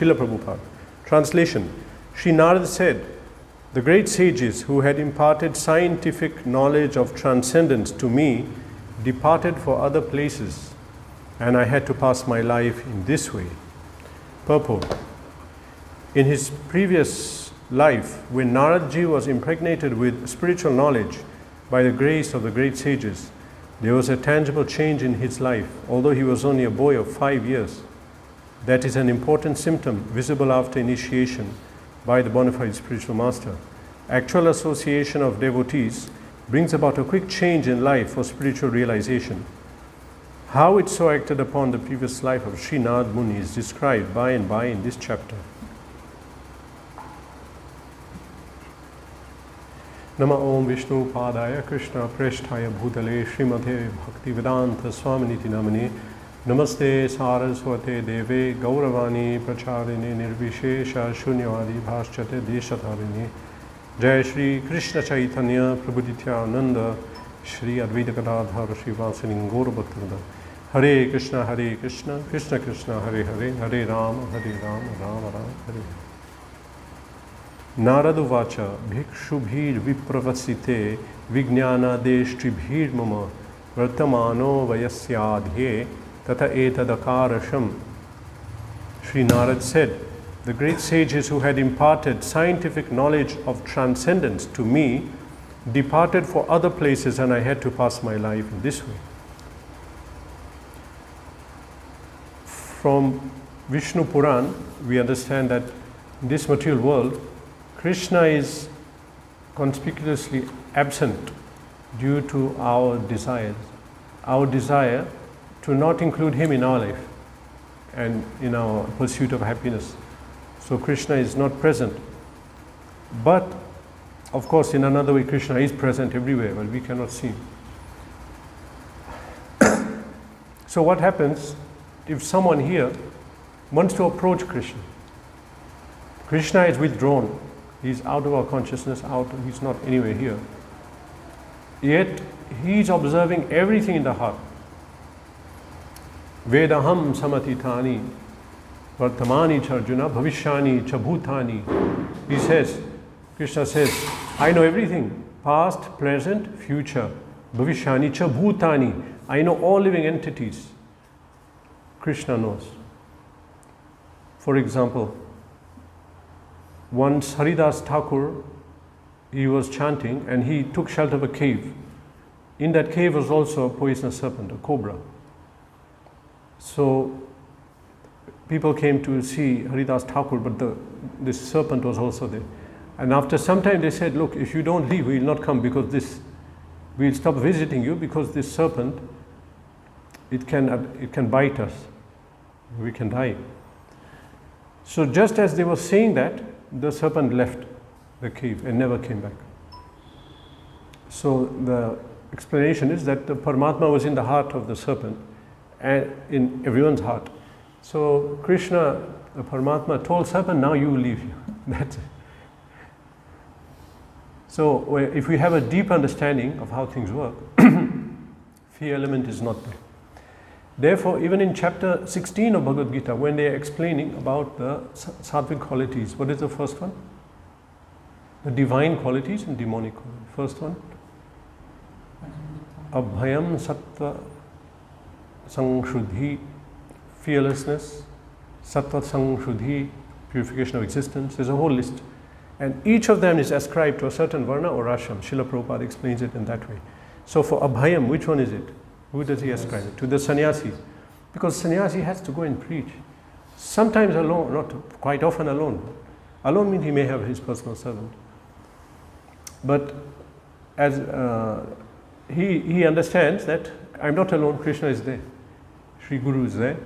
Srila Prabhupada. Translation. Śrī Nārada said, the great sages who had imparted scientific knowledge of transcendence to me departed for other places, and I had to pass my life in this way. Purport. In his previous life, when Naradji was impregnated with spiritual knowledge by the grace of the great sages, there was a tangible change in his life, although he was only a boy of 5 years. That is an important symptom visible after initiation by the bona fide spiritual master. Actual association of devotees brings about a quick change in life for spiritual realization. How it so acted upon the previous life of Śrī Nārada Muni is described by and by in this chapter. Nama Om Vishnu Padaya Krishna Preshthaya Bhutale Srimate Bhaktivedanta Swaminiti Namane Namaste Saraswate Deve Gauravani Pracharine Nirvishesha Shunyavadi Bhaschate Deshatharini Jai Shri Krishna Chaitanya Prabhu Nityananda Shri Advaita Gadadhar Srivasani Gaura Bhaktivinoda Hare Krishna Krishna Krishna Hare Hare Hare Rama Rama Rama Hare Nārada uvāca bhikṣubhir vipravasite vijñānādeṣṭṛbhir mama vartamāno vayasy ādye tata etad akāraṣam. Śrī Nārada said, the great sages who had imparted scientific knowledge of transcendence to me departed for other places, and I had to pass my life in this way. From Vishnu Puran, we understand that in this material world, Krishna is conspicuously absent due to our desires. Our desire to not include him in our life and in our pursuit of happiness. So Krishna is not present. But, of course, in another way, Krishna is present everywhere, but we cannot see him. So what happens if someone here wants to approach Krishna? Krishna is withdrawn. He's out of our consciousness, he's not anywhere here. Yet, he's observing everything in the heart. Vedaham samatitani, vartamāni charjuna, bhavishyāni chabhutani. He says, Krishna says, I know everything, past, present, future. Bhavishyāni chabhutani. I know all living entities. Krishna knows. For example, once Haridas Thakur, he was chanting and he took shelter of a cave. In that cave was also a poisonous serpent, a cobra. So people came to see Haridas Thakur, but this serpent was also there. And after some time they said, look, if you don't leave, we will not come because we'll stop visiting you because this serpent, it can bite us. We can die. So just as they were saying that, the serpent left the cave and never came back. So the explanation is that the Paramatma was in the heart of the serpent and in everyone's heart. So Krishna, the Paramatma, told serpent, now you leave here. That's it. So if we have a deep understanding of how things work, fear element is not there. Therefore, even in chapter 16 of Bhagavad Gita, when they are explaining about the sattvic qualities, what is the first one? The divine qualities and demonic qualities. First one, abhayam sattva saṅshuddhi, fearlessness, sattva saṅshuddhi, purification of existence. There's a whole list. And each of them is ascribed to a certain varna or ashram. Srila Prabhupada explains it in that way. So for abhayam, which one is it? Who does he ascribe it? To the sannyasis. Because sannyasi has to go and preach. Sometimes alone, not quite often alone. Alone means he may have his personal servant. But as he understands that I'm not alone, Krishna is there. Sri Guru is there.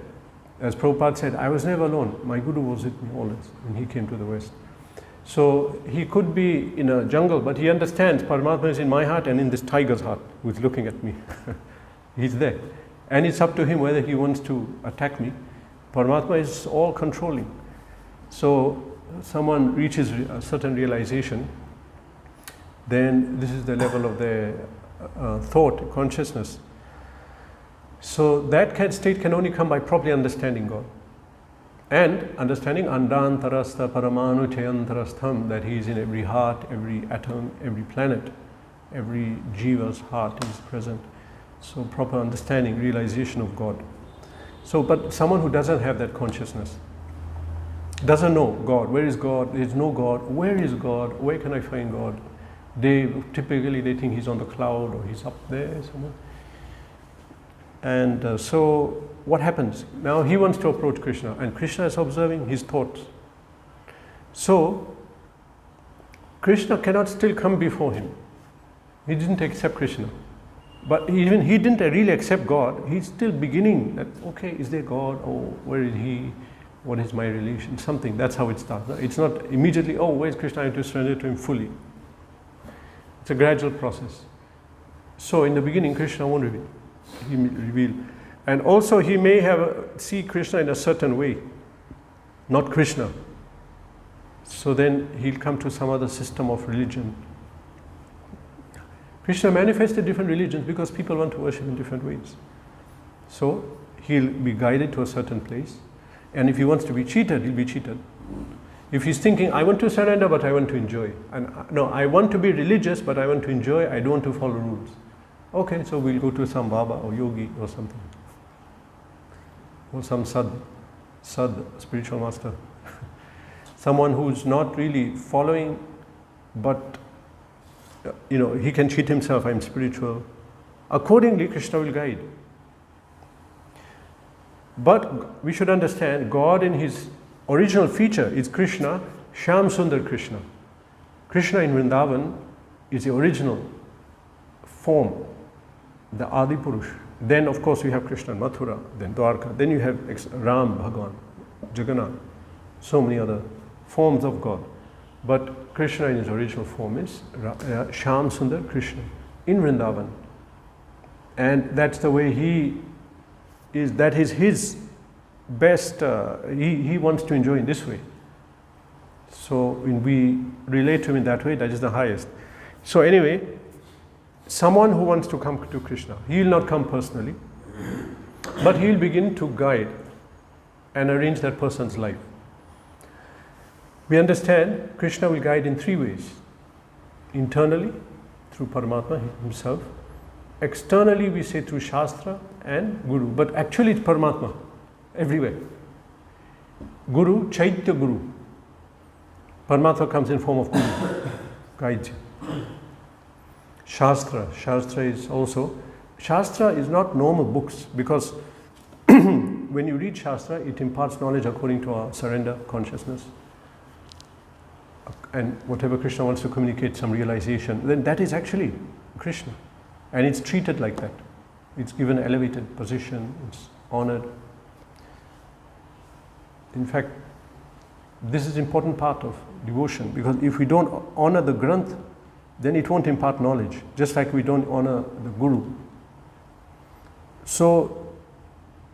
As Prabhupada said, I was never alone. My Guru was with me always when he came to the West. So he could be in a jungle, but he understands Paramatma is in my heart and in this tiger's heart who is looking at me. He's there. And it's up to him whether he wants to attack me. Paramatma is all controlling. So someone reaches a certain realization, then this is the level of their thought, consciousness. So that state can only come by properly understanding God. And understanding andantarastha paramāno chayantarastham, that he is in every heart, every atom, every planet, every jiva's heart is present. So proper understanding, realization of God. So, but someone who doesn't have that consciousness, doesn't know God, where is God, there is no God, where is God, where can I find God? Typically they think he's on the cloud or he's up there somewhere. And so what happens? Now he wants to approach Krishna, and Krishna is observing his thoughts. So Krishna cannot still come before him. He didn't accept Krishna. But even he didn't really accept God. He's still beginning that, okay, is there God? Oh, where is he? What is my relation? Something. That's how it starts. It's not immediately, oh, where's Krishna? I have to surrender to him fully. It's a gradual process. So in the beginning, Krishna won't reveal. He will reveal. And also he may see Krishna in a certain way, not Krishna. So then he'll come to some other system of religion. Krishna manifested different religions because people want to worship in different ways. So he'll be guided to a certain place, and if he wants to be cheated, he'll be cheated. If he's thinking, I want to surrender but I want to enjoy, and no, I want to be religious but I want to enjoy, I don't want to follow rules. Okay, so we'll go to some Baba or yogi or something, or some sad, spiritual master. Someone who's not really following, but he can cheat himself, I'm spiritual. Accordingly, Krishna will guide. But we should understand, God in his original feature is Krishna, Shyam Sundar Krishna. Krishna in Vrindavan is the original form, the Adi Purush. Then of course we have Krishna in Mathura, then Dwarka, then you have Ram, Bhagavan, Jagannath, so many other forms of God. But Krishna in his original form is Shyam Sundar Krishna in Vrindavan. And that's the way he is, that is his best, he wants to enjoy in this way. So when we relate to him in that way, that is the highest. So anyway, someone who wants to come to Krishna, he will not come personally, but he will begin to guide and arrange that person's life. We understand Krishna will guide in three ways. Internally, through Paramatma himself. Externally, we say through Shastra and Guru. But actually it's Paramatma, everywhere. Guru, Chaitya Guru. Paramatma comes in form of Guru, guides you. Shastra is also, Shastra is not normal books, because when you read Shastra, it imparts knowledge according to our surrender consciousness. And whatever Krishna wants to communicate, some realization, then that is actually Krishna. And it's treated like that. It's given an elevated position, it's honored. In fact, this is an important part of devotion, because if we don't honor the Granth, then it won't impart knowledge, just like we don't honor the Guru. So,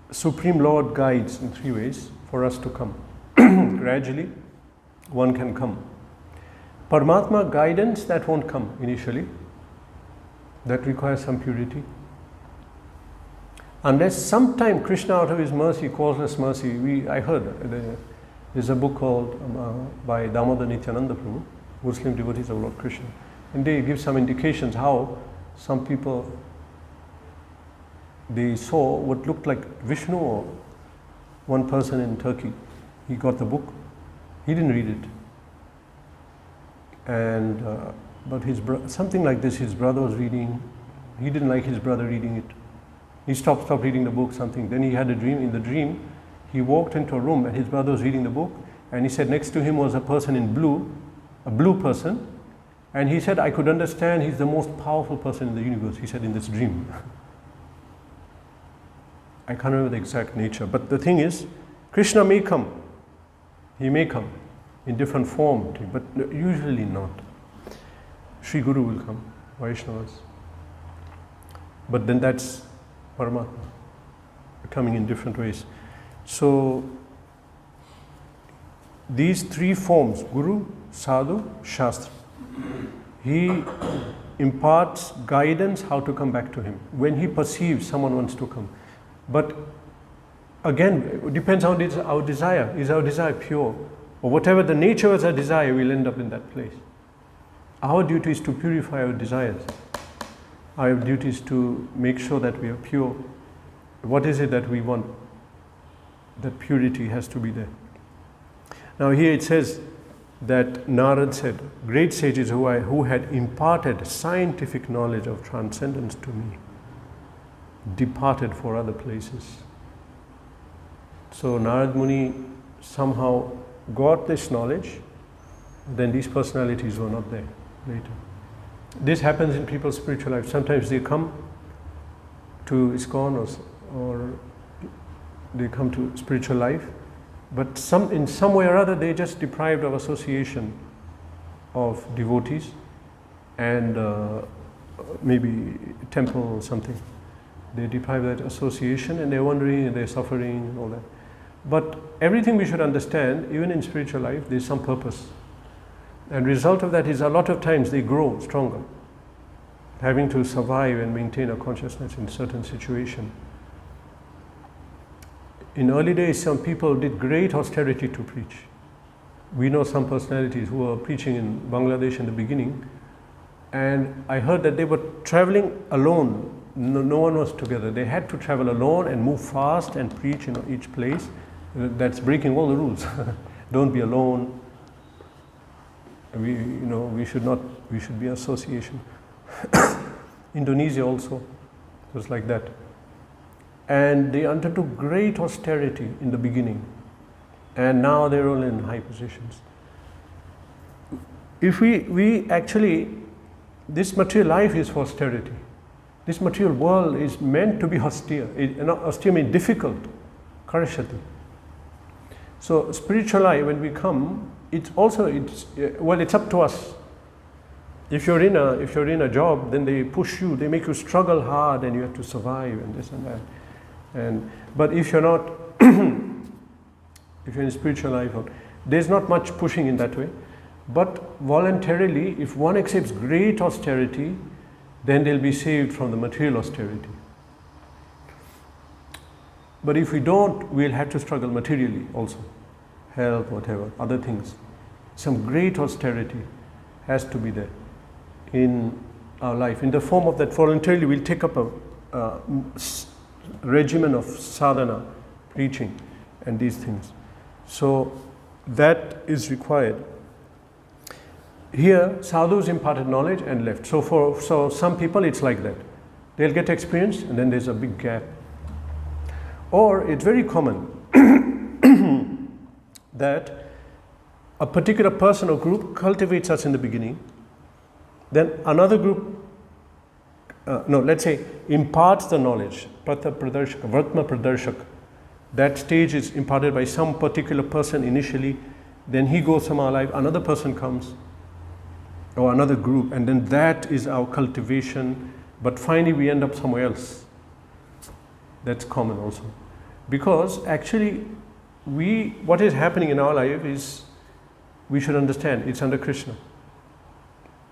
Supreme Lord guides in three ways for us to come. Gradually, one can come. Paramatma guidance, that won't come initially. That requires some purity. Unless sometime Krishna, out of his mercy, calls us mercy. I heard there's a book called by Damodar Nityananda Prabhu, Muslim devotees of Lord Krishna. And they give some indications how some people, they saw what looked like Vishnu, or one person in Turkey. He got the book. He didn't read it. And but something like this, his brother was reading. He didn't like his brother reading it. He stopped reading the book, something. Then he had a dream. In the dream, he walked into a room and his brother was reading the book, and he said next to him was a person in blue, a blue person, and he said, I could understand he's the most powerful person in the universe, he said in this dream. I can't remember the exact nature, but the thing is, Krishna may come. He may come in different form, but usually not. Sri Guru will come, Vaishnavas. But then that's Paramatma, coming in different ways. So, these three forms, Guru, Sadhu, Shastra, he imparts guidance how to come back to him when he perceives someone wants to come. But again, it depends on our desire. Is our desire pure? Or whatever the nature of our desire, we'll end up in that place. Our duty is to purify our desires. Our duty is to make sure that we are pure. What is it that we want? That purity has to be there. Now here it says that Narad said, great sages who had imparted scientific knowledge of transcendence to me, departed for other places. So Narad Muni somehow got this knowledge, then these personalities were not there later. This happens in people's spiritual life. Sometimes they come to ISKCON or they come to spiritual life, but in some way or other they're just deprived of association of devotees and maybe temple or something. They deprive that association and they're wandering and they're suffering and all that. But everything we should understand, even in spiritual life, there's some purpose. And result of that is a lot of times they grow stronger, having to survive and maintain a consciousness in certain situation. In early days, some people did great austerity to preach. We know some personalities who were preaching in Bangladesh in the beginning, and I heard that they were traveling alone. No one was together. They had to travel alone and move fast and preach in each place. That's breaking all the rules. Don't be alone. We should be association. Indonesia also was like that. And they undertook great austerity in the beginning. And now they're all in high positions. If we actually, this material life is for austerity. This material world is meant to be austere. Austere means difficult. Karashati. So spiritual life, when we come, it's up to us. If you're in a job, then they push you, they make you struggle hard, and you have to survive and this and that. But if you're not, if you're in spiritual life, there's not much pushing in that way. But voluntarily, if one accepts great austerity, then they'll be saved from the material austerity. But if we don't, we'll have to struggle materially also. Health, whatever, other things. Some great austerity has to be there in our life. In the form of that, voluntarily we'll take up a regimen of sadhana, preaching, and these things. So that is required. Here, sadhus imparted knowledge and left. So some people it's like that. They'll get experience and then there's a big gap. Or it's very common that a particular person or group cultivates us in the beginning, then another group, let's say imparts the knowledge, vartamāno. That stage is imparted by some particular person initially, then he goes from our life, another person comes, or another group, and then that is our cultivation, but finally we end up somewhere else. That's common also. Because actually, what is happening in our life is, we should understand, it's under Krishna.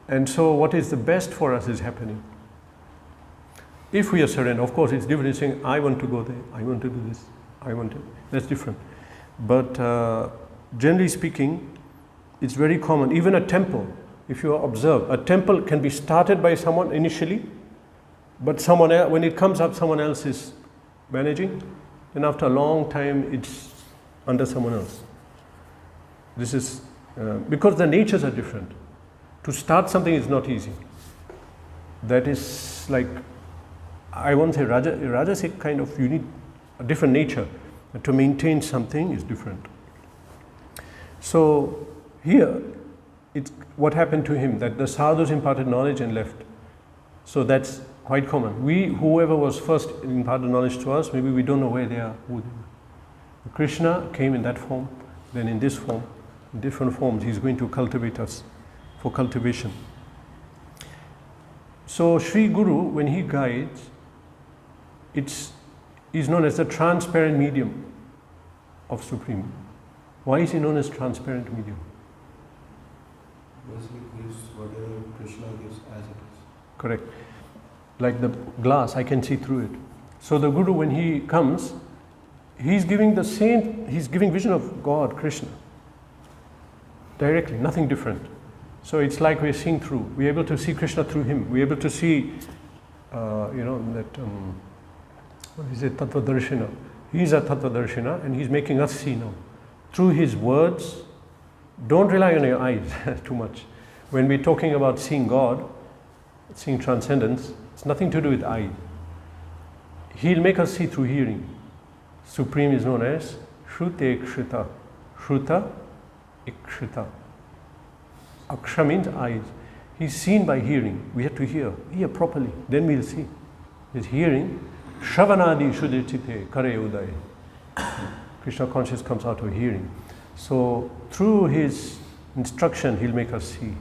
And so what is the best for us is happening. If we are surrendered, of course it's different saying, I want to go there, I want to do this, that's different. But generally speaking, it's very common. Even a temple, if you observe, a temple can be started by someone initially, but someone else, when it comes up, someone else is managing, and after a long time, it's under someone else. This is because the natures are different. To start something is not easy. That is like, I won't say rajasic kind of, you need a different nature. To maintain something is different. So here, it's what happened to him, that the sadhus imparted knowledge and left. So that's quite common. Whoever was first imparted knowledge to us, maybe we don't know where they are, who they are. Krishna came in that form, then in this form, in different forms, he's going to cultivate us for cultivation. So Sri Guru, when he guides, he's known as the transparent medium of Supreme. Why is he known as transparent medium? Because he gives whatever Krishna gives as it is. Correct. Like the glass, I can see through it. So the Guru, when he comes, he's giving vision of God, Krishna, directly, nothing different. So it's like we're seeing through. We're able to see Krishna through him. We're able to see, what is it, tattva darshana. He's a tattva darshana, and he's making us see now. Through his words, don't rely on your eyes too much. When we're talking about seeing God, seeing transcendence, it's nothing to do with eyes. He'll make us see through hearing. Supreme is known as Shrute Ikshita. Shruta Ikshita. Aksha means eyes. He's seen by hearing. We have to hear properly, then we'll see. His hearing, Shravanadi Shudechite Kare Uday. Krishna consciousness comes out of hearing. So through his instruction, he'll make us see.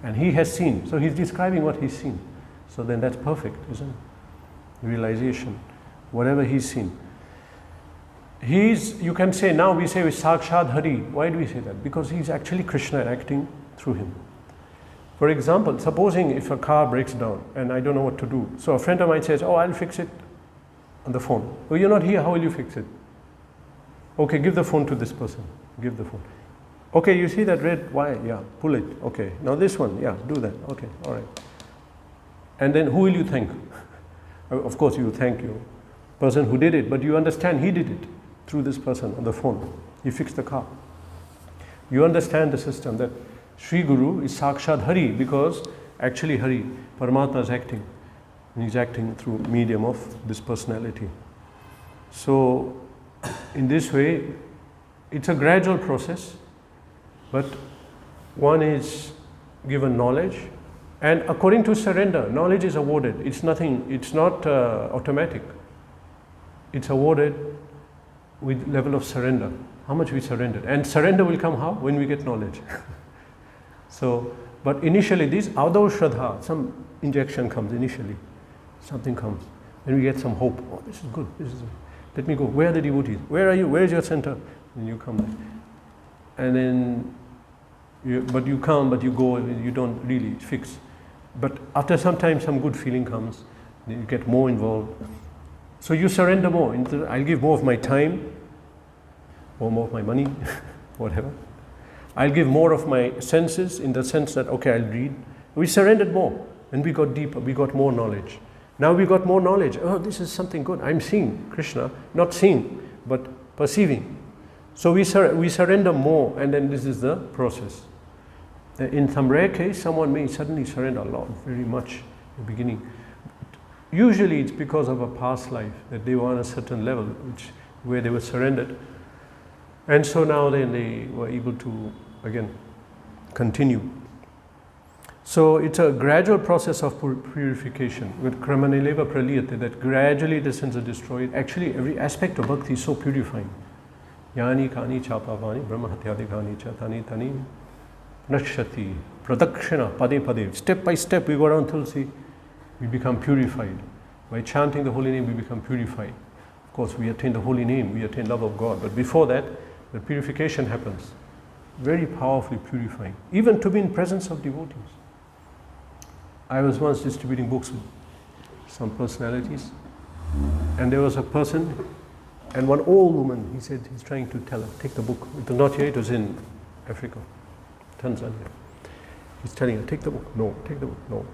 And he has seen. So he's describing what he's seen. So then that's perfect, isn't it? Realization. Whatever he's seen. You can say, now we say Sakshad Hari. Why do we say that? Because he's actually Krishna acting through him. For example, supposing if a car breaks down and I don't know what to do. So a friend of mine says, oh, I'll fix it on the phone. Oh, you're not here, how will you fix it? Okay, give the phone to this person. Give the phone. Okay, you see that red wire? Yeah, pull it. Okay, now this one, yeah, do that. Okay, all right. And then who will you thank? Of course, you thank your person who did it, but you understand he did it through this person on the phone. He fixed the car. You understand the system that Sri Guru is Sakshad Hari because actually Hari, Paramatma is acting. And he's acting through medium of this personality. So, in this way, it's a gradual process, but one is given knowledge, and according to surrender, knowledge is awarded. It's not automatic. It's awarded with level of surrender, how much we surrendered. And surrender will come how? When we get knowledge. So, but initially this ādye shraddha, some injection comes initially, something comes. Then we get some hope. Oh, this is good, let me go. Where are the devotees? Where are you? Where is your center? And you come there. And then, you come, but you go, and you don't really fix. But after some time, some good feeling comes, then you get more involved. So you surrender more. I'll give more of my time, or more of my money, whatever. I'll give more of my senses in the sense that, okay, I'll read. We surrendered more, and we got deeper, we got more knowledge. Now we got more knowledge. Oh, this is something good. I'm seeing Krishna, not seeing, but perceiving. So we surrender more, and then this is the process. In some rare case, someone may suddenly surrender a lot, very much in the beginning. Usually it's because of a past life, that they were on a certain level, where they were surrendered. And so now then they were able to, again, continue. So it's a gradual process of purification, with kramanileva praliyate, that gradually the sins are destroyed. Actually, every aspect of bhakti is so purifying. Yani kani chapavani brahma hatyadikani chatani tani nashati pradakshina pade pade. Step by step we go around Tulsi, we become purified. By chanting the holy name we become purified. Of course we attain the holy name, we attain love of God. But before that, the purification happens. Very powerfully purifying. Even to be in presence of devotees. I was once distributing books with some personalities, and there was a person, and one old woman, he said he's trying to tell her, take the book. It was not here, it was in Africa, Tanzania. He's telling her, take the book. No, take the book. No.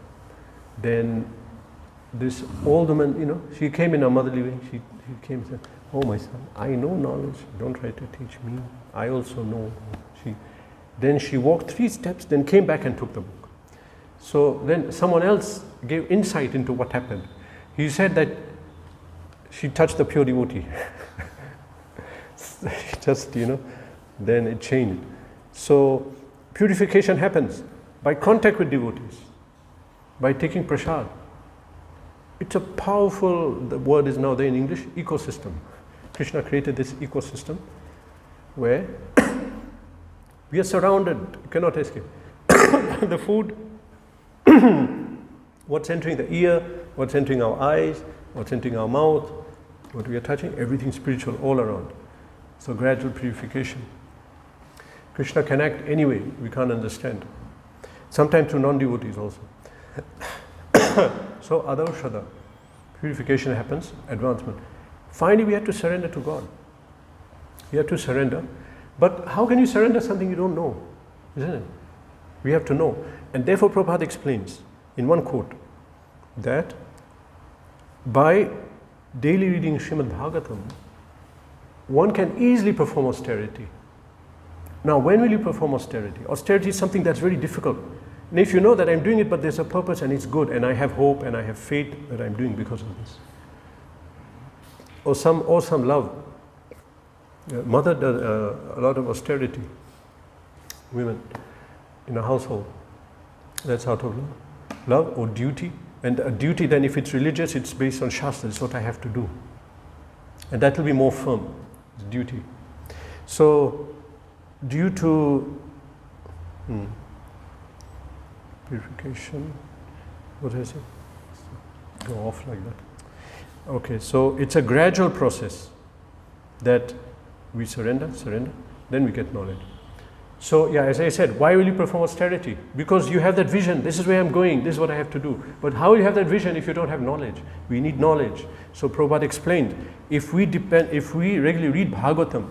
Then this old woman, she came in a motherly way. She came and said, oh my son, I know knowledge. Don't try to teach me. I also know. Then she walked 3 steps, then came back and took the book. So then someone else gave insight into what happened. He said that she touched the pure devotee. Just, then it changed. So purification happens by contact with devotees, by taking prasad. It's a powerful, the word is now there in English, ecosystem. Krishna created this ecosystem where we are surrounded, you cannot escape. The food, what's entering the ear, what's entering our eyes, what's entering our mouth, what we are touching, everything spiritual all around. So gradual purification. Krishna can act anyway, we can't understand. Sometimes to non-devotees also. So ādye shraddha, purification happens, advancement. Finally we have to surrender to God. You have to surrender. But how can you surrender something you don't know? Isn't it? We have to know. And therefore Prabhupada explains in one quote that by daily reading Srimad Bhagavatam, one can easily perform austerity. Now, when will you perform austerity? Austerity is something that's very difficult. And if you know that I'm doing it, but there's a purpose and it's good, and I have hope and I have faith that I'm doing because of this. Or some love. Mother does a lot of austerity. Women in a household. That's out of love. Love or duty. And a duty, then if it's religious, it's based on Shastra. It's what I have to do. And that will be more firm. It's duty. So, due to purification, what is it? Go off like that. Okay, so it's a gradual process that we surrender, then we get knowledge. So, yeah, as I said, why will you perform austerity? Because you have that vision, this is where I'm going, this is what I have to do. But how will you have that vision if you don't have knowledge? We need knowledge. So Prabhupada explained, if we regularly read Bhagavatam,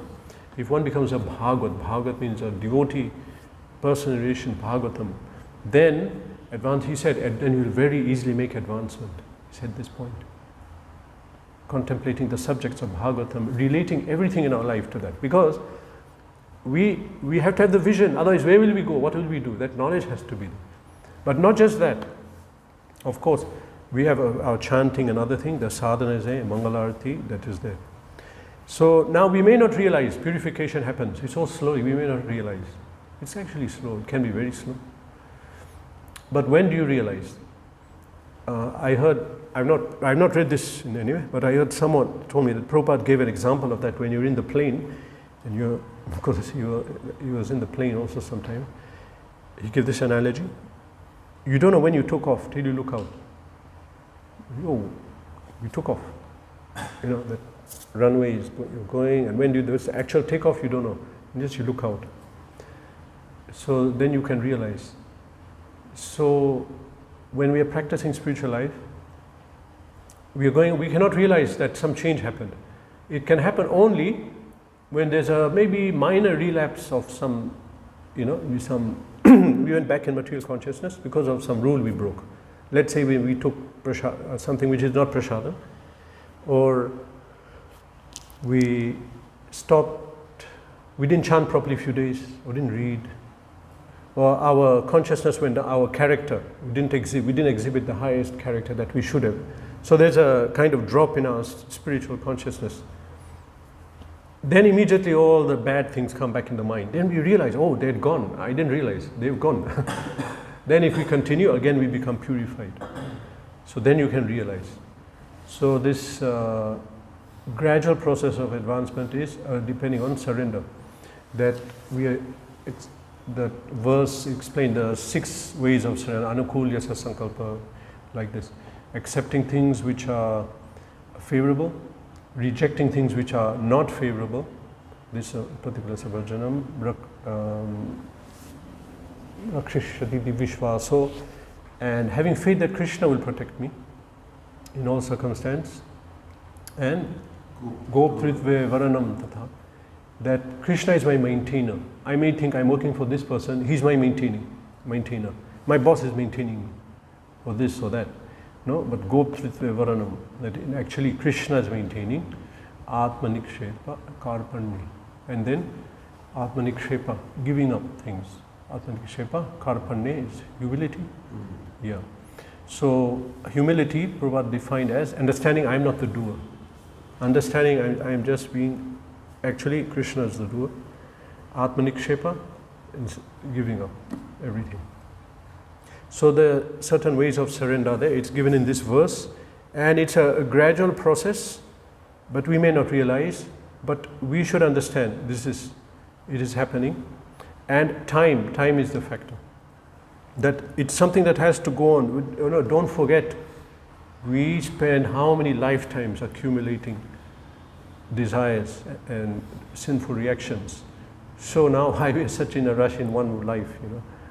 if one becomes a Bhagavat means a devotee, personal relation, Bhagavatam, then he said, then you will very easily make advancement. He said this point. Contemplating the subjects of Bhagavatam, relating everything in our life to that. Because we have to have the vision, otherwise where will we go? What will we do? That knowledge has to be there. But not just that. Of course, we have our chanting and other thing, the sadhana is there, Mangalarati, that is there. So now we may not realize purification happens. It's so slowly, we may not realize. It's actually slow, it can be very slow. But when do you realize? I heard, I've not read this in any way, but I heard someone told me that Prabhupada gave an example of that when you're in the plane, and because he was in the plane also sometime. He gave this analogy. You don't know when you took off till you look out. Oh, you took off. You know, that runway is going, and when there's the actual takeoff, you don't know. Just you look out. So then you can realize. So when we are practicing spiritual life, we cannot realize that some change happened. It can happen only when there's a maybe minor relapse of some, we went back in material consciousness because of some rule we broke. Let's say we took something which is not prasadam, or we stopped, we didn't chant properly a few days, or didn't read, or our consciousness went down, our character, we didn't exhibit the highest character that we should have. So there's a kind of drop in our spiritual consciousness. Then immediately all the bad things come back in the mind. Then we realize, oh, they're gone. I didn't realize, they've gone. Then if we continue, again we become purified. So then you can realize. So this gradual process of advancement is depending on surrender. That that verse explained the 6 ways of surrender. Anukulya sasankalpa, like this. Accepting things which are favorable, rejecting things which are not favorable, this particular savarjanam, rakshishyati vishvaso, and having faith that Krishna will protect me in all circumstance, and gopritve varanam tata, that Krishna is my maintainer. I may think I'm working for this person, he's my maintainer. My boss is maintaining me, or this or that. No, but gopritve varanam, that actually Krishna is maintaining, atmanikshepa, akāraṣam, and then atmanikshepa, giving up things. Atmanikshepa, akāraṣam is humility. Yeah. So humility, Prabhupada defined as understanding I am not the doer. Understanding I am just being, actually Krishna is the doer. Atmanikshepa is giving up everything. So the certain ways of surrender there, it's given in this verse, and it's a gradual process, but we may not realize, but we should understand it is happening, and time is the factor. That it's something that has to go on. Don't forget, we spend how many lifetimes accumulating desires and sinful reactions. So now why we are such in a rush in one life,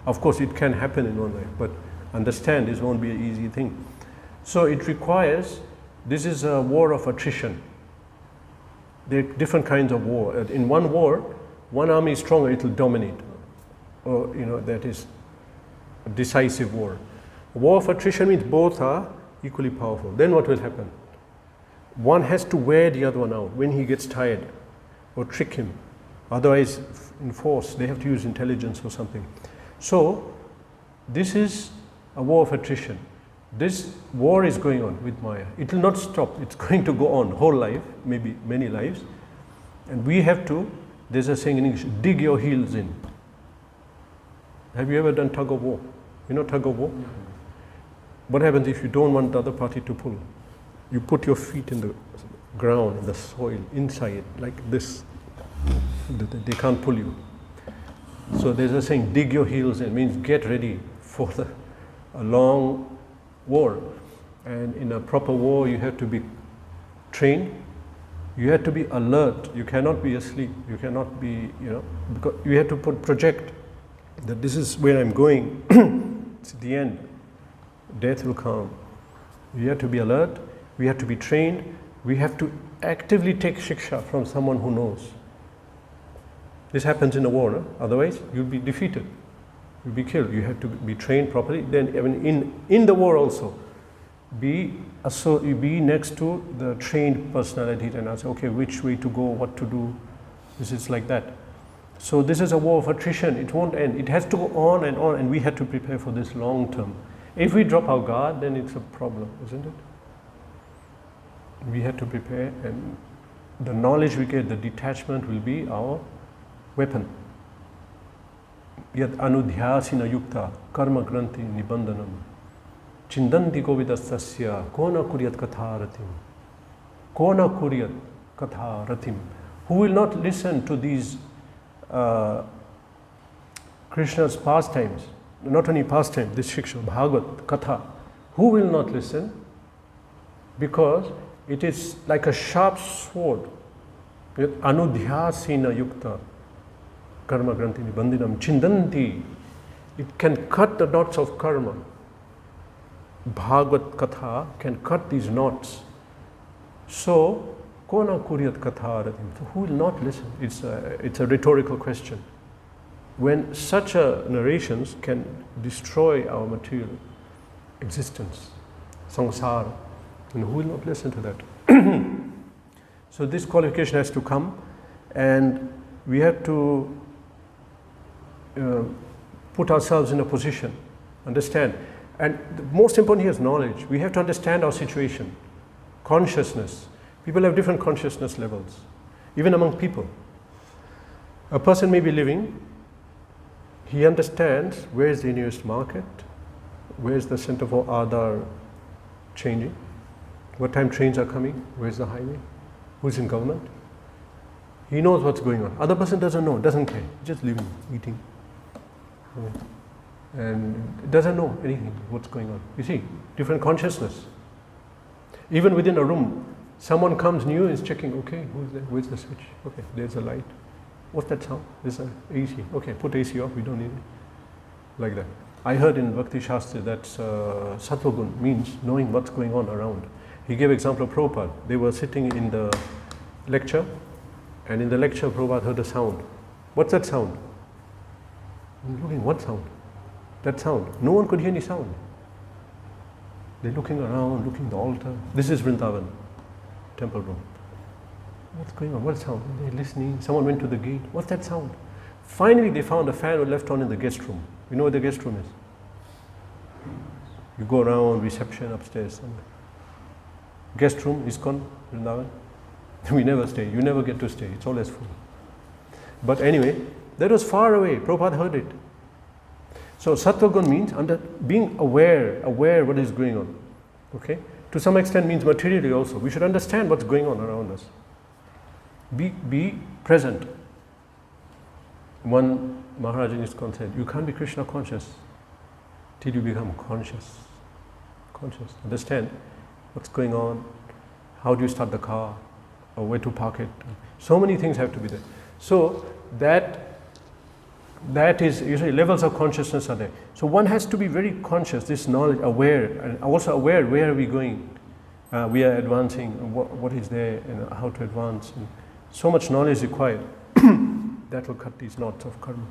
Of course, it can happen in one life, but understand this won't be an easy thing. So it requires, this is a war of attrition. There are different kinds of war. In one war, one army is stronger, it will dominate. Or, that is a decisive war. War of attrition means both are equally powerful. Then what will happen? One has to wear the other one out when he gets tired, or trick him. Otherwise, in force, they have to use intelligence or something. So, this is a war of attrition. This war is going on with Maya. It will not stop. It's going to go on whole life, maybe many lives. And we have to, there's a saying in English, dig your heels in. Have you ever done tug of war? You know tug of war? What happens if you don't want the other party to pull? You put your feet in the ground, in the soil, inside, like this. They can't pull you. So there's a saying, dig your heels in, means get ready for a long war. And in a proper war, you have to be trained. You have to be alert. You cannot be asleep. You cannot be, because you have to project that this is where I'm going. It's the end. Death will come. We have to be alert. We have to be trained. We have to actively take shiksha from someone who knows. This happens in a war, no? Otherwise you'll be defeated. You'll be killed. You have to be trained properly. Then even in the war also, be next to the trained personality and ask, okay, which way to go, what to do. This is like that. So this is a war of attrition. It won't end. It has to go on, and we have to prepare for this long term. If we drop our guard, then it's a problem, isn't it? We have to prepare, and the knowledge we get, the detachment will be our weapon. Yad anudhyasina yukta karma granti nibandhanam chindanti govidastasya kona kuryat katharatim. Kona kuryat katharatim. Who will not listen to these Krishna's pastimes, not only pastimes, this shiksha, Bhagavad, Katha. Who will not listen? Because it is like a sharp sword. Anudhyasina yukta karma granti nibandhanam chindanti. It can cut the knots of karma. Bhagavad Katha can cut these knots. So, kona kuryat katharatim. So who will not listen? It's a rhetorical question. When such narrations can destroy our material existence, samsara, and who will not listen to that? So this qualification has to come, and we have to put ourselves in a position, understand. And the most important here is knowledge. We have to understand our situation, consciousness. People have different consciousness levels, even among people. A person may be living, he understands where is the nearest market, where is the center for Ādye changing, what time trains are coming, where is the highway, who's in government. He knows what's going on. Other person doesn't know, doesn't care, just living, eating. And doesn't know anything, what's going on. You see, different consciousness. Even within a room, someone comes new and is checking, okay, who's there, where's the switch? Okay, there's a light. What's that sound? There's an AC. Okay, put AC off, we don't need it. Like that. I heard in Bhakti Shastra that Sattva-gun means knowing what's going on around. He gave example of Prabhupada. They were sitting in the lecture, and in the lecture Prabhupada heard a sound. What's that sound? I'm looking, what sound? That sound. No one could hear any sound. They're looking around, looking at the altar. This is Vrindavan, temple room. What's going on? What sound? They're listening. Someone went to the gate. What's that sound? Finally, they found a fan left on in the guest room. You know where the guest room is? You go around, reception upstairs. Guest room, ISKCON, Vrindavan. We never stay. You never get to stay. It's always full. But anyway, that was far away. Prabhupada heard it. So Sattva-gun means being aware what is going on. Okay? To some extent means materially also. We should understand what's going on around us. Be present. One Maharaj in ISKCON said, you can't be Krishna conscious till you become conscious. Conscious. Understand what's going on, how do you start the car, or where to park it. So many things have to be there. So that is usually levels of consciousness are there. So one has to be very conscious, this knowledge, aware, and also aware where are we going. We are advancing, what is there, and how to advance. And So much knowledge required. That will cut these knots of karma.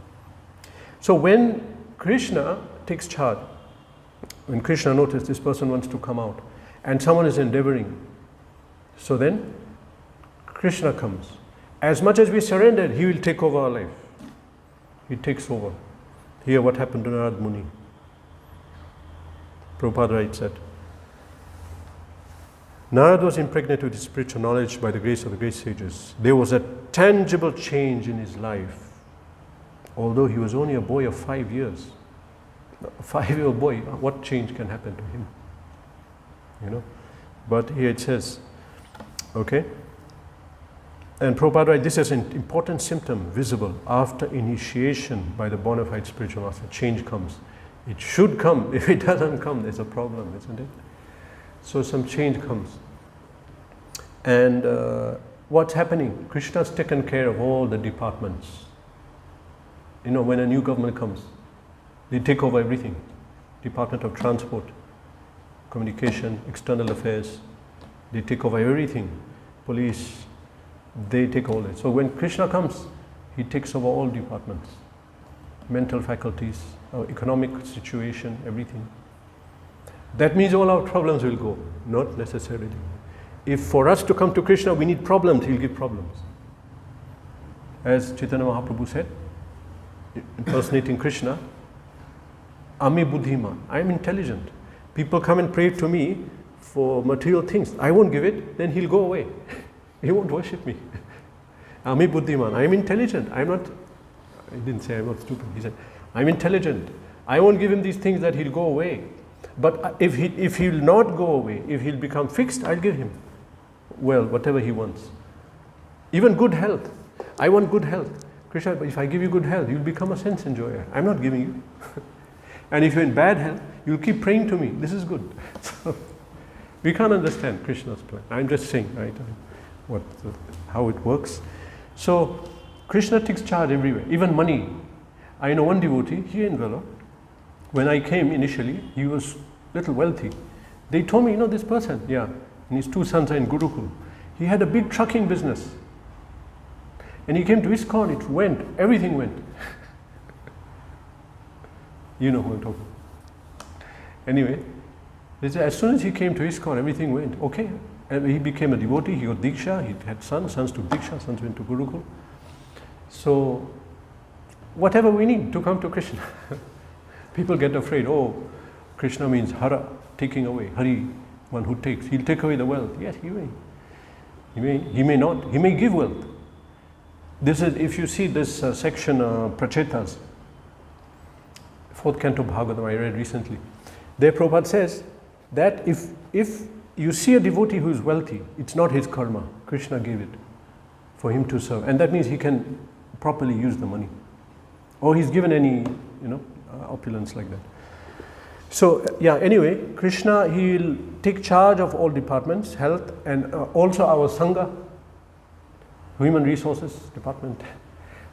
So when Krishna takes charge, when Krishna notices this person wants to come out, and someone is endeavoring, so then Krishna comes. As much as we surrendered, he will take over our life. He takes over. Here what happened to Narad Muni. Prabhupada writes that Narad was impregnated with spiritual knowledge by the grace of the great sages. There was a tangible change in his life. Although he was only a boy of 5 years. A 5-year-old boy, what change can happen to him? You know? But here it says, okay? And Prabhupada writes, this is an important symptom visible after initiation by the bona fide spiritual master. Change comes. It should come. If it doesn't come, there's a problem, isn't it? So some change comes. And what's happening? Krishna's taken care of all the departments. You know, when a new government comes, they take over everything. Department of Transport, Communication, External Affairs, they take over everything. Police, they take all it. So when Krishna comes, he takes over all departments. Mental faculties, our economic situation, everything. That means all our problems will go. Not necessarily. If for us to come to Krishna, we need problems, he'll give problems. As Chaitanya Mahaprabhu said, impersonating Krishna, Ami Buddhiman, I am intelligent. People come and pray to me for material things. I won't give it, then he'll go away. He won't worship me. Ami Buddhiman, I am intelligent. I didn't say I'm not stupid. He said, I'm intelligent. I won't give him these things that he'll go away. But if he'll not go away, if he'll become fixed, I'll give him. Well, whatever he wants. Even good health. I want good health. Krishna, if I give you good health, you'll become a sense enjoyer. I'm not giving you. And if you're in bad health, you'll keep praying to me. This is good. So, we can't understand Krishna's plan. I'm just saying, right, how it works. So, Krishna takes charge everywhere, even money. I know one devotee here in Vellore. When I came initially, he was little wealthy. They told me, you know this person, yeah, and his 2 sons are in Gurukul. He had a big trucking business. And he came to ISKCON, it went, everything went. You know who I'm talking about. Anyway, they said, as soon as he came to ISKCON, everything went, okay. And he became a devotee, he got Diksha, he had sons took Diksha, sons went to Gurukul. So, whatever we need to come to Krishna. People get afraid, oh, Krishna means Hara, taking away. Hari, one who takes. He'll take away the wealth. Yes, he may. He may not. He may give wealth. This is, if you see this section, Prachetas, 4th canto Bhagavatam, I read recently. There Prabhupada says that if you see a devotee who is wealthy, it's not his karma. Krishna gave it for him to serve. And that means he can properly use the money. Or he's given any, opulence like that. So, yeah, anyway, Krishna, he'll take charge of all departments, health, and also our Sangha, human resources department,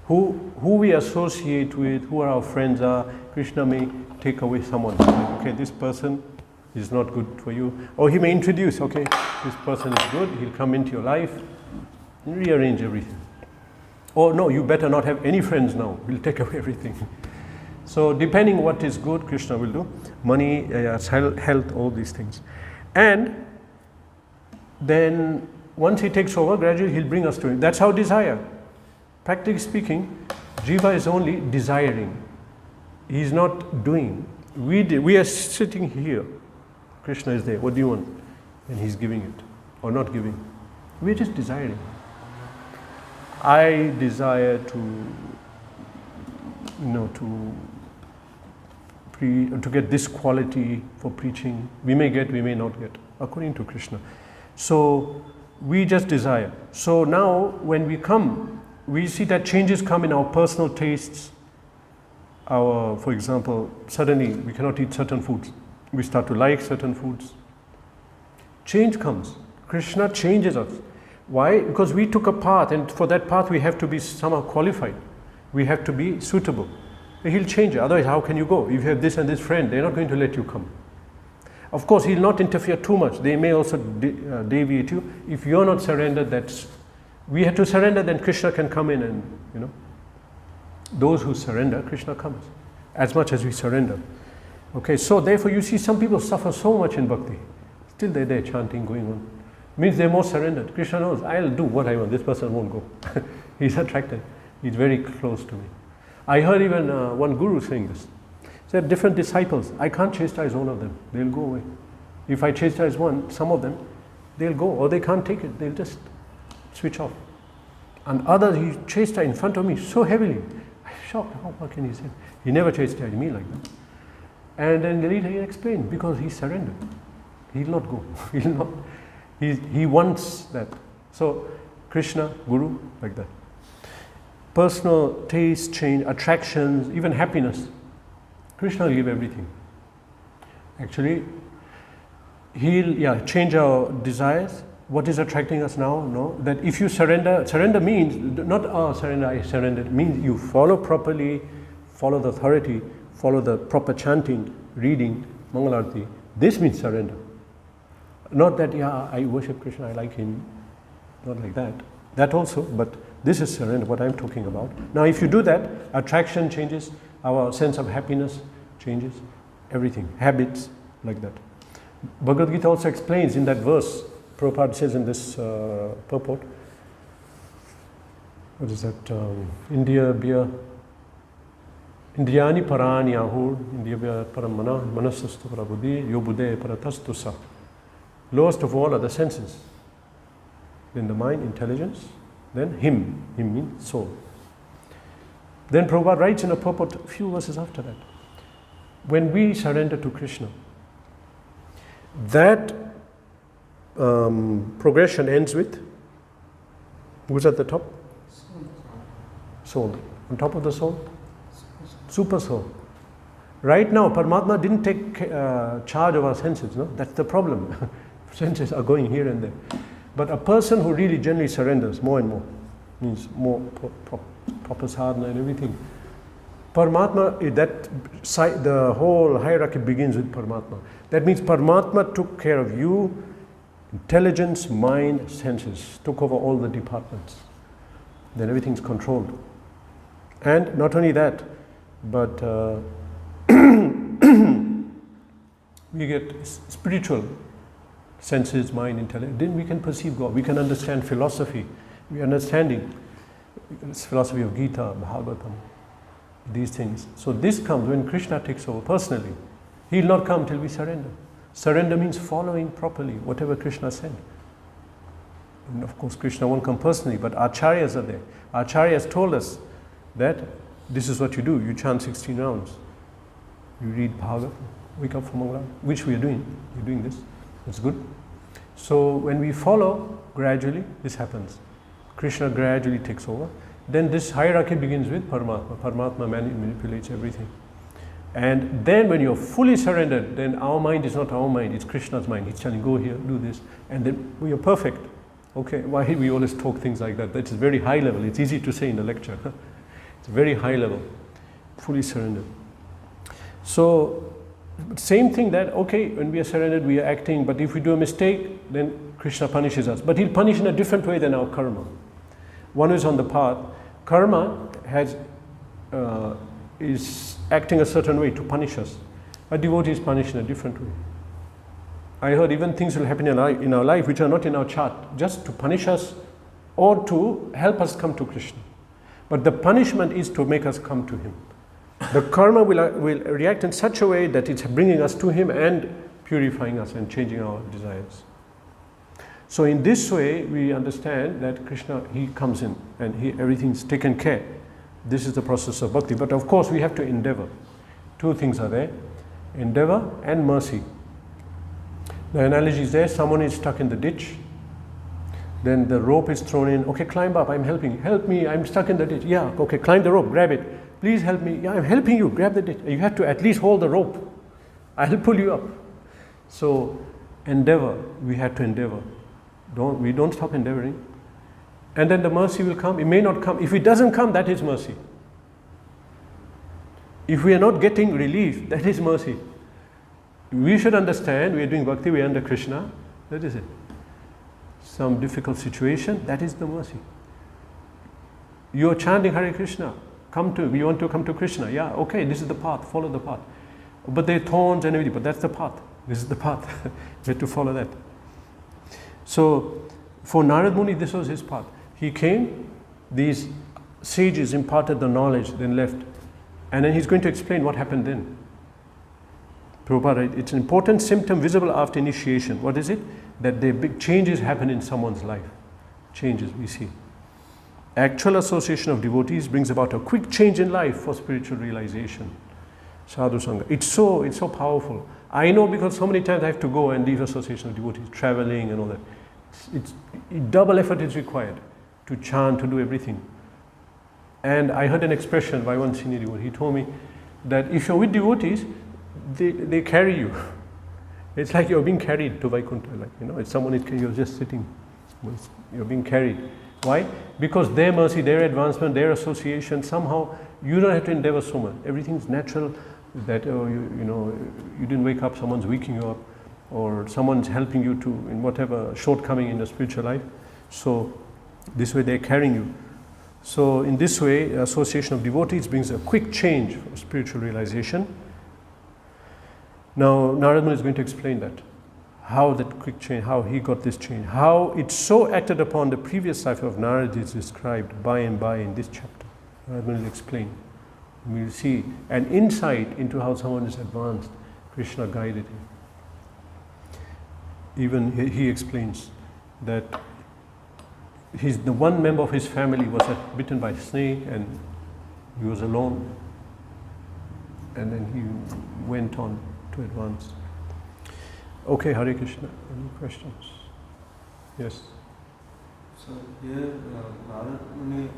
who we associate with, who our friends are. Krishna may take away someone. Okay, this person is not good for you. Or he may introduce, okay, this person is good, he'll come into your life, and rearrange everything. Or no, you better not have any friends now, we'll take away everything. So depending what is good, Krishna will do. Money, health, all these things. And then once he takes over, gradually he'll bring us to him. That's how desire. Practically speaking, Jiva is only desiring. He's not doing. We are sitting here. Krishna is there. What do you want? And he's giving it. Or not giving. We're just desiring. I desire to get this quality for preaching. We may get, we may not get, according to Krishna. So we just desire. So now when we come, we see that changes come in our personal tastes. For example, suddenly we cannot eat certain foods. We start to like certain foods. Change comes. Krishna changes us. Why? Because we took a path, and for that path we have to be somehow qualified. We have to be suitable. He'll change it. Otherwise, how can you go? If you have this and this friend, they're not going to let you come. Of course, he'll not interfere too much. They may also deviate you. If you're not surrendered, We have to surrender, then Krishna can come in and, those who surrender, Krishna comes. As much as we surrender. Okay, so therefore you see some people suffer so much in bhakti. Still they're there chanting, going on. Means they're more surrendered. Krishna knows, I'll do what I want, this person won't go. He's attracted. He's very close to me. I heard even one guru saying this. He said, different disciples, I can't chastise all of them. They'll go away. If I chastise one, some of them, they'll go, or they can't take it. They'll just switch off. And others, he chastised in front of me so heavily. I'm shocked. How can he say? He never chastised me like that. And then later he explained, because he surrendered. He'll not go. He'll not. He wants that. So, Krishna, Guru, like that. Personal taste change, attractions, even happiness. Krishna will give everything. Actually, he'll change our desires. What is attracting us now? No, that if you surrender means not surrender, I surrender. It means you follow properly, follow the authority, follow the proper chanting, reading, Mangalarti. This means surrender. Not that, I worship Krishna, I like him. Not like that. That also, but this is surrender, what I'm talking about. Now, if you do that, attraction changes, our sense of happiness changes, everything, habits, like that. Bhagavad Gita also explains in that verse, Prabhupada says in this purport, what is that? Indriyani parani ahur, Indriya paramana, manasastu parabuddhi, yobude paratastu sa. Lowest of all are the senses. Then the mind, intelligence, then him. Him means soul. Then Prabhupada writes in a purport a few verses after that. When we surrender to Krishna, that progression ends with, who's at the top? Soul. On top of the soul? Super soul. Right now, Paramatma didn't take charge of our senses, no? That's the problem. Senses are going here and there. But a person who really genuinely surrenders more and more, means more proper sadhana and everything. Paramatma, the whole hierarchy begins with Paramatma. That means Paramatma took care of you, intelligence, mind, senses, took over all the departments. Then everything's controlled. And not only that, but we get spiritual senses, mind, intelligence. Then we can perceive God. We can understand philosophy. We are understanding philosophy of Gita, Bhagavatam, these things. So this comes when Krishna takes over personally. He'll not come till we surrender. Surrender means following properly whatever Krishna said. And of course, Krishna won't come personally, but acharyas are there. Acharyas told us that this is what you do. You chant 16 rounds. You read Bhagavatam, wake up from Murari, which we are doing. We're doing this. It's good. So when we follow, gradually this happens. Krishna gradually takes over. Then this hierarchy begins with Paramatma. Paramatma manipulates everything. And then when you're fully surrendered, then our mind is not our mind, it's Krishna's mind. He's telling, go here, do this, and then we are perfect. Okay, why we always talk things like that? That's very high level. It's easy to say in the lecture. It's very high level, fully surrendered. So, same thing that, okay, when we are surrendered, we are acting, but if we do a mistake, then Krishna punishes us. But he'll punish in a different way than our karma. One is on the path. Karma is acting a certain way to punish us. A devotee is punished in a different way. I heard even things will happen in our life which are not in our chart, just to punish us or to help us come to Krishna. But the punishment is to make us come to Him. The karma will react in such a way that it's bringing us to Him and purifying us and changing our desires. So in this way, we understand that Krishna, He comes in and everything's taken care. This is the process of bhakti. But of course, we have to endeavor. Two things are there, endeavor and mercy. The analogy is there, someone is stuck in the ditch, then the rope is thrown in, okay, climb up, I'm helping you. Help me, I'm stuck in the ditch. Yeah, okay, climb the rope, grab it. Please help me. Yeah, I'm helping you, grab the ditch. You have to at least hold the rope. I'll pull you up. So, endeavor, we have to endeavor. We don't stop endeavoring. And then the mercy will come. It may not come. If it doesn't come, that is mercy. If we are not getting relief, that is mercy. We should understand, we are doing bhakti, we are under Krishna, that is it. Some difficult situation, that is the mercy. You're chanting Hare Krishna. We want to come to Krishna. Yeah, okay, this is the path, follow the path. But there are thorns and everything, but that's the path. This is the path. We have to follow that. So, for Narad Muni, this was his path. He came, these sages imparted the knowledge, then left. And then he's going to explain what happened then. Prabhupada, it's an important symptom visible after initiation. What is it? That the big changes happen in someone's life. Changes, we see. Actual association of devotees brings about a quick change in life for spiritual realization. Sadhu Sangha. It's so powerful. I know because so many times I have to go and leave association of devotees, traveling and all that. Double effort is required to chant, to do everything. And I heard an expression by one senior devotee. He told me that if you're with devotees, they carry you. It's like you're being carried to Vaikuntha. Like, it's someone you're just sitting. You're being carried. Why? Because their mercy, their advancement, their association, somehow you don't have to endeavor so much. Everything's natural. That you didn't wake up, someone's waking you up, or someone's helping you to in whatever shortcoming in your spiritual life. So this way they're carrying you. So in this way, association of devotees brings a quick change for spiritual realization. Now Narad Muni is going to explain that. How that quick change, how he got this change, how it so acted upon the previous life of Narad is described by and by in this chapter. Narad Muni will explain. We will see an insight into how someone is advanced. Krishna guided him. Even he explains that the one member of his family was bitten by a snake and he was alone. And then he went on to advance. Okay, Hare Krishna. Any questions? Yes. So here Narad Muni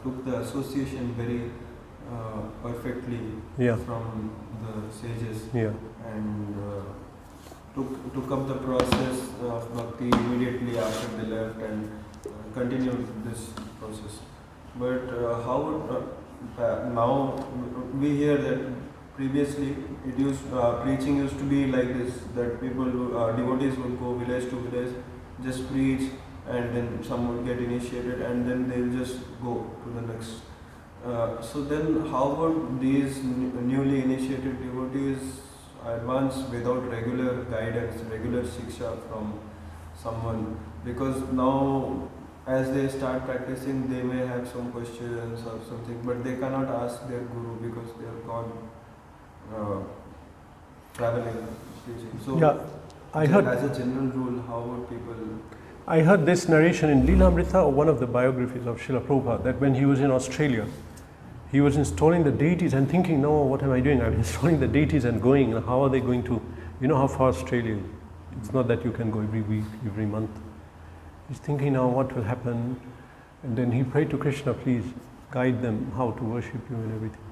took the association very perfectly from the sages and took up the process of bhakti immediately after they left and continued this process. But how would now we hear that previously preaching used to be like this, that people, devotees would go village to village, just preach, and then some would get initiated and then they'll just go to the next. So then how would these newly initiated devotees advance without regular guidance, regular shiksha from someone? Because now as they start practicing, they may have some questions or something, but they cannot ask their guru because they are gone traveling, preaching. So I heard, as a general rule, how would people... I heard this narration in Leelamrita, or one of the biographies of Srila Prabhupada, that when he was in Australia, he was installing the deities and thinking, no, what am I doing? I'm installing the deities and going, and how are they going to, how far Australia is. It's not that you can go every week, every month. He's thinking now what will happen, and then he prayed to Krishna, please guide them how to worship you and everything.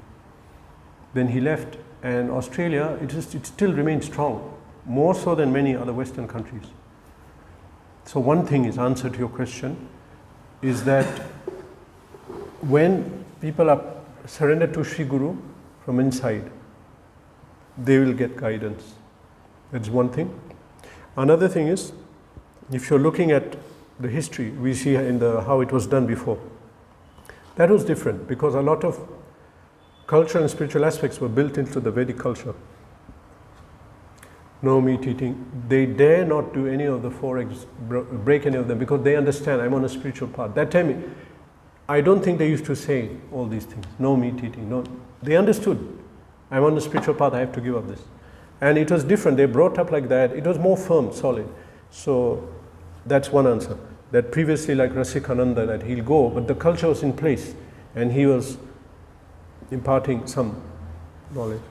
Then he left, and Australia, it still remains strong, more so than many other Western countries. So one thing is, answer to your question, is that when people are surrendered to Sri Guru from inside, they will get guidance. That's one thing. Another thing is, if you're looking at the history, we see in how it was done before. That was different because a lot of cultural and spiritual aspects were built into the Vedic culture. No meat eating. They dare not do any of the four eggs, break any of them, because they understand I'm on a spiritual path. That time, I don't think they used to say all these things. No meat eating. No, they understood. I'm on the spiritual path. I have to give up this. And it was different. They brought up like that. It was more firm, solid. So that's one answer. That previously, like Rasikananda, that he'll go, but the culture was in place, and he was imparting some knowledge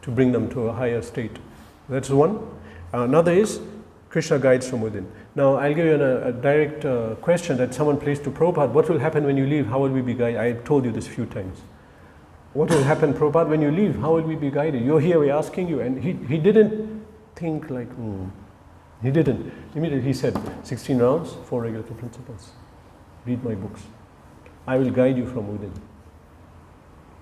to bring them to a higher state. That's one. Another is Krishna guides from within. Now, I'll give you a direct question that someone placed to Prabhupada. What will happen when you leave? How will we be guided? I told you this a few times. What will happen, Prabhupada, when you leave? How will we be guided? You're here, we're asking you. And he didn't think like, He didn't. Immediately he said, 16 rounds, 4 regulatory principles. Read my books. I will guide you from within.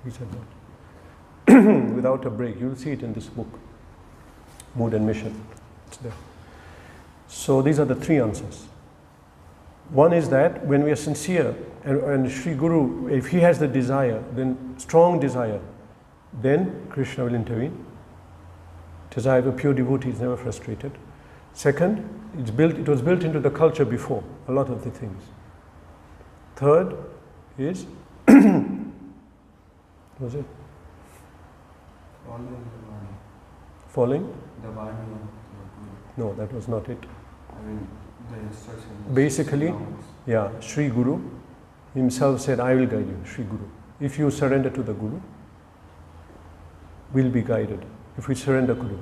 He said that. Without a break. You'll see it in this book. Mood and Mission. It's there. So these are the three answers. One is that when we are sincere, and Sri Guru, if he has the desire, then strong desire, then Krishna will intervene. Desire of a pure devotee is never frustrated. Second, it was built into the culture before, a lot of the things. Third is, was it? Following? The Vani. No, that was not it. I mean, the instructions. Basically, yeah, Sri Guru himself said, I will guide you, Sri Guru. If you surrender to the Guru, we'll be guided. If we surrender Guru.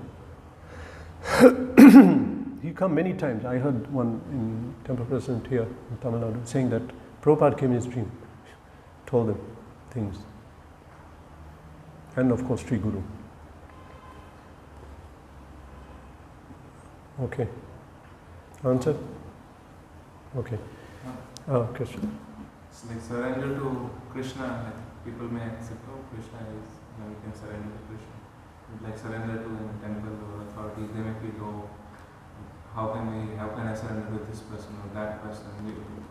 He come many times. I heard one in temple president here in Tamil Nadu saying that Prabhupada came in his dream, told them things. And of course, Sri Guru. Okay. Answer? Okay. Krishna. It's like surrender to Krishna. Like people may accept, oh, Krishna is, we can surrender to Krishna. But like surrender to a temple or authorities, they may feel, oh, how can I surrender to this person or that person?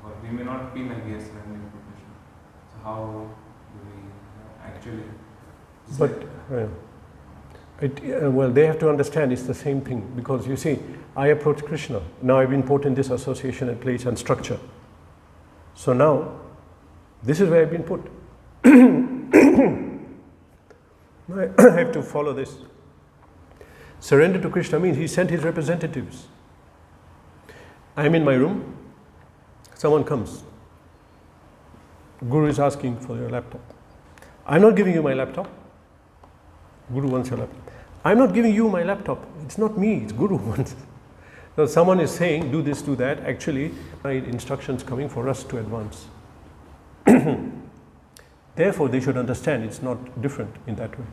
Or we may not feel like we are surrendering to Krishna. So how do we actually? Well, they have to understand it's the same thing, because you see, I approach Krishna. Now I've been put in this association and place and structure. So now, this is where I've been put. I have to follow this. Surrender to Krishna means he sent his representatives. I'm in my room, someone comes. Guru is asking for your laptop. I'm not giving you my laptop. Guru wants your laptop. I'm not giving you my laptop. It's not me, it's Guru who wants it. So someone is saying, do this, do that. Actually, instructions coming for us to advance. Therefore, they should understand it's not different in that way.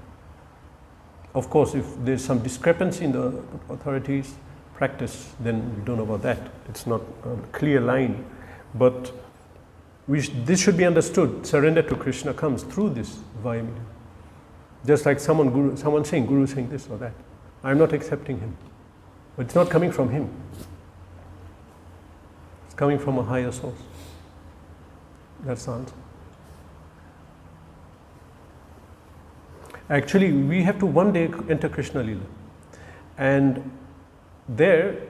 Of course, if there's some discrepancy in the authorities' practice, then we don't know about that. It's not a clear line. But this should be understood. Surrender to Krishna comes through this vaya medium. Just like someone saying, Guru saying this or that. I'm not accepting him. But it's not coming from him. It's coming from a higher source. That's the answer. Actually, we have to one day enter Krishna Lila. And there,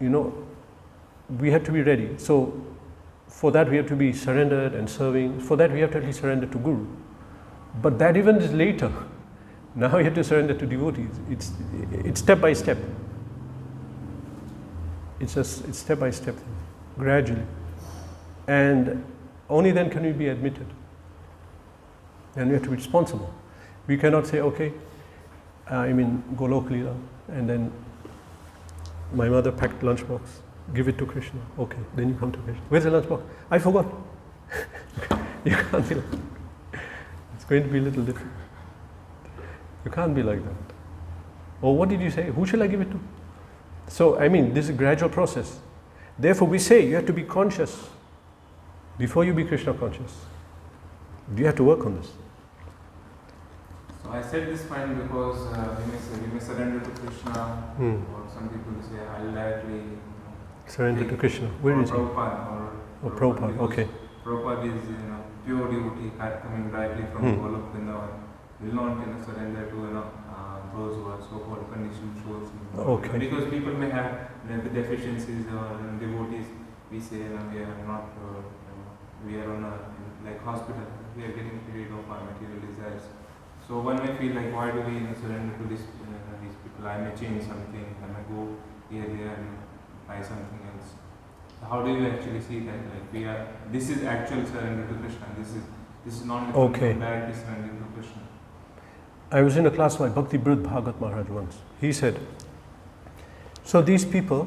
we have to be ready. So, for that we have to be surrendered and serving. For that we have to at least surrender to Guru. But that even is later. Now you have to surrender to devotees. It's step by step. It's step by step, gradually. And only then can we be admitted. And we have to be responsible. We cannot say, okay, I'm in Golok Leela, and then my mother packed lunchbox, give it to Krishna. Okay, then you come to Krishna. Where's the lunchbox? I forgot. You can't be like that. It's going to be a little different. You can't be like that. Or what did you say? Who shall I give it to? So, this is a gradual process. Therefore, we say you have to be conscious before you be Krishna conscious. You have to work on this. So I said this point because we may surrender to Krishna, or some people say, I'll directly surrender to Krishna. Where is he? Prabhupada. Prabhupada, okay. Prabhupada is pure devotee coming directly from Golok Vrindavan. Will not surrender to those who are so-called conditioned souls. Okay. Because people may have deficiencies or devotees. We say we are not. We are on a hospital. We are getting rid of our material desires. So one may feel like, why do we surrender to these people? I may change something. I may go here, there, and buy something else. So how do you actually see that? This is actual surrender to Krishna. This is not directly surrendering to Krishna. I was in a class by Bhakti Brud Bhagat Maharaj once. He said, so these people,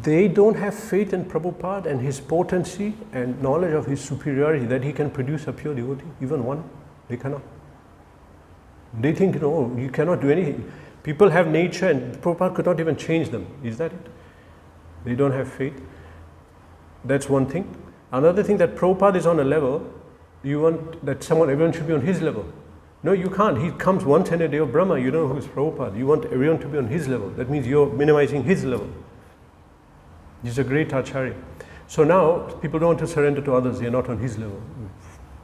they don't have faith in Prabhupada and his potency and knowledge of his superiority that he can produce a pure devotee, even one. They cannot. They think, you cannot do anything. People have nature and Prabhupada could not even change them. Is that it? They don't have faith. That's one thing. Another thing, that Prabhupada is on a level, you want that everyone should be on his level. No, you can't. He comes once in a day of Brahma. You don't know who's Prabhupada. You want everyone to be on his level. That means you're minimizing his level. He's a great Acharya. So now, people don't want to surrender to others, they are not on his level.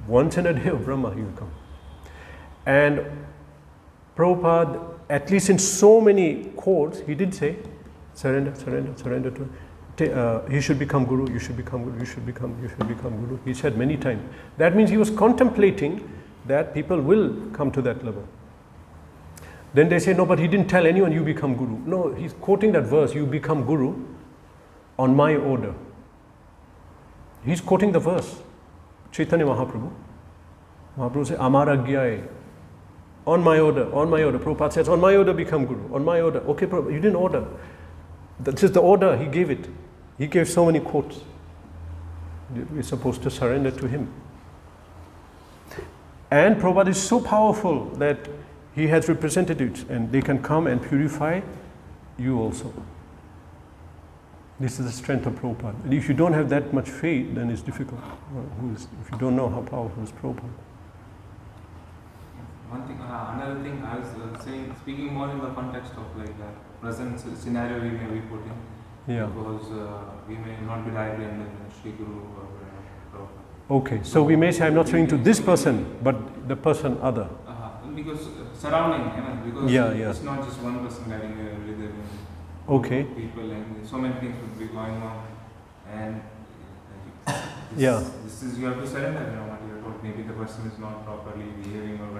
Once in a day of Brahma, he will come. And Prabhupada, at least in so many quotes, he did say, surrender, surrender, surrender to he should become Guru, you should become Guru, you should become Guru. He said many times. That means he was contemplating that people will come to that level. Then they say, no, but he didn't tell anyone you become Guru. No, he's quoting that verse, you become Guru on my order. He's quoting the verse. Chaitanya Mahaprabhu. Mahaprabhu says, Amar Agyaye. On my order, on my order. Prabhupada says, on my order become Guru. On my order. Okay, Prabhupada, you didn't order. This is the order, he gave it. He gave so many quotes. We're supposed to surrender to him. And Prabhupada is so powerful that he has representatives and they can come and purify you also. This is the strength of Prabhupada. And if you don't have that much faith, then it's difficult. If you don't know how powerful is Prabhupada. One thing, another thing I was saying, speaking more in the context of like the present scenario we may be put in. Yeah. Because we may not be directly under Shri Guru or Prabhupada. Okay, so we may say, I'm not saying to this person, but the person other. Because surrounding, because it's not just one person guiding with okay. People, and so many things would be going on. And this is, you have to surrender, what you're told. Maybe the person is not properly behaving or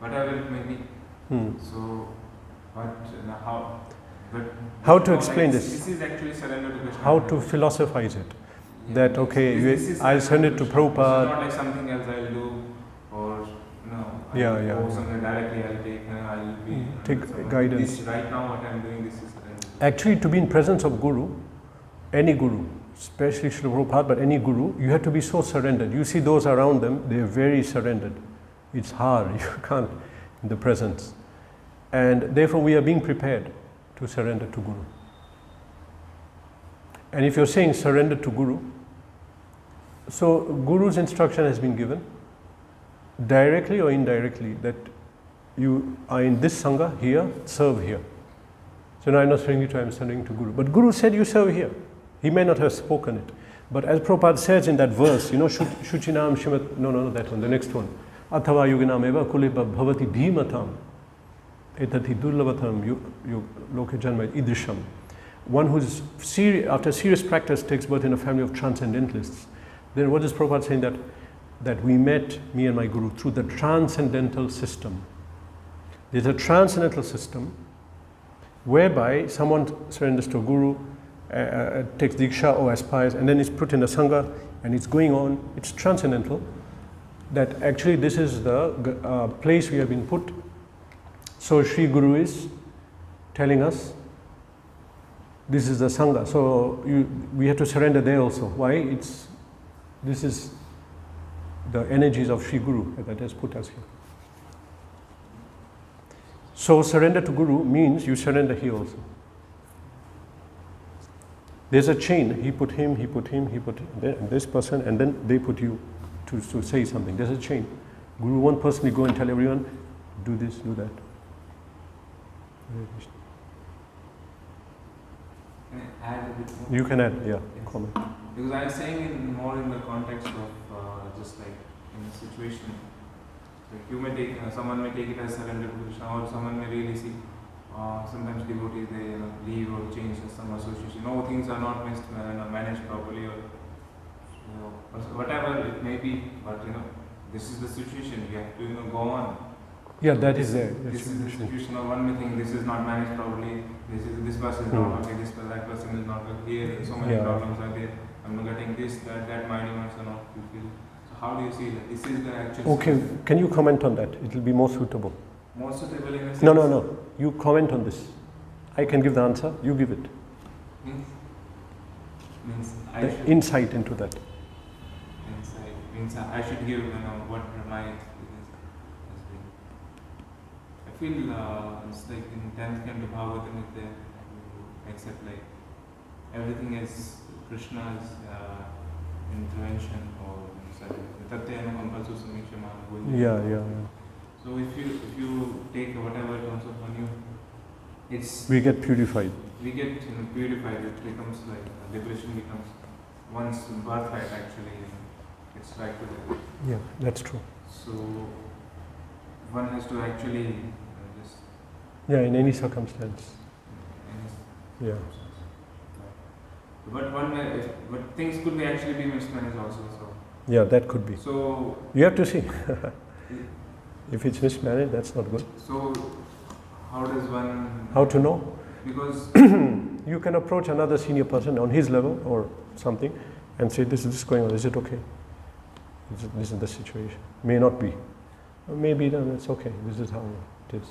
whatever it may be. So, how to explain this? This is actually surrender to Krishna. How to philosophize it? Yeah, that okay, I'll send it to Prabhupada. It's not like something else I'll do, or or something directly I'll be take guidance. Right now, what I'm doing, this is surrender. Actually, to be in presence of Guru, any Guru, especially Srila Prabhupada, but any Guru, you have to be so surrendered. You see those around them, they are very surrendered. It's hard, you can't in the presence. And therefore, we are being prepared to surrender to Guru. And if you're saying surrender to Guru, so Guru's instruction has been given, directly or indirectly, that you are in this Sangha here, serve here. So now I'm not surrendering to, I'm surrendering to Guru. But Guru said you serve here. He may not have spoken it. But as Prabhupada says in that verse, Shuchinam Shimat, no, that one, the next one. Athava yuginam eva kuleba bhavati bhimatam. Etad durlavatam loke janma idrisham. One who's after serious practice takes birth in a family of transcendentalists. Then what is Prabhupada saying? That we met, me and my Guru, through the transcendental system. There's a transcendental system whereby someone surrenders to a Guru, takes diksha or aspires, and then is put in a Sangha, and it's going on. It's transcendental. That actually this is the place we have been put. So Shri Guru is telling us, this is the Sangha. So we have to surrender there also. Why? This is the energies of Shri Guru that has put us here. So surrender to Guru means you surrender here also. There's a chain. He put him, this person, and then they put you to say something. There's a chain. Guru won't personally go and tell everyone, do this, do that. Can I add a bit more? You can add, Yes. comment. Because I was saying more in the context of just like in a situation, like you may take, someone may take it as surrender to Krishna, or someone may really see, sometimes devotees, they leave or change some association. No, things are not managed properly, or whatever it may be, but this is the situation, you have to go on. Yeah, that is there. This is the situation of one may think this is not managed properly, this person is not okay, that person is not okay, here so many problems are there, I'm not getting this, that my demands are not fulfilled. So how do you see that? This is the actual situation. Can you comment on that? It will be more suitable. More suitable in a sense? No. You comment on this. I can give the answer, you give it. Means the insight into that. Insight means I should give what my experience has been. I feel it's like in 10th canto Bhagavatam is there, except like everything is Krishna's intervention or Yeah. So if you take whatever comes upon you, we get purified. we get purified, it becomes like liberation becomes one's birthright actually. It's right to the. Yeah, that's true. So one has to actually just. Yeah, in any circumstance. Yeah. But but things could be actually be mismanaged also. So. Yeah, that could be. So you have to see. If it's mismanaged, that's not good. So how does one? How to know? Because you can approach another senior person on his level or something and say, this is going on, is it okay? This is the situation. May not be. Maybe then it's okay, this is how it is.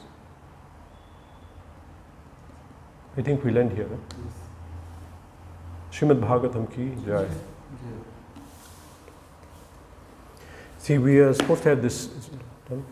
I think we'll end here. Yes. Srimad Bhagavatam ki jai. See, we are supposed to have this done.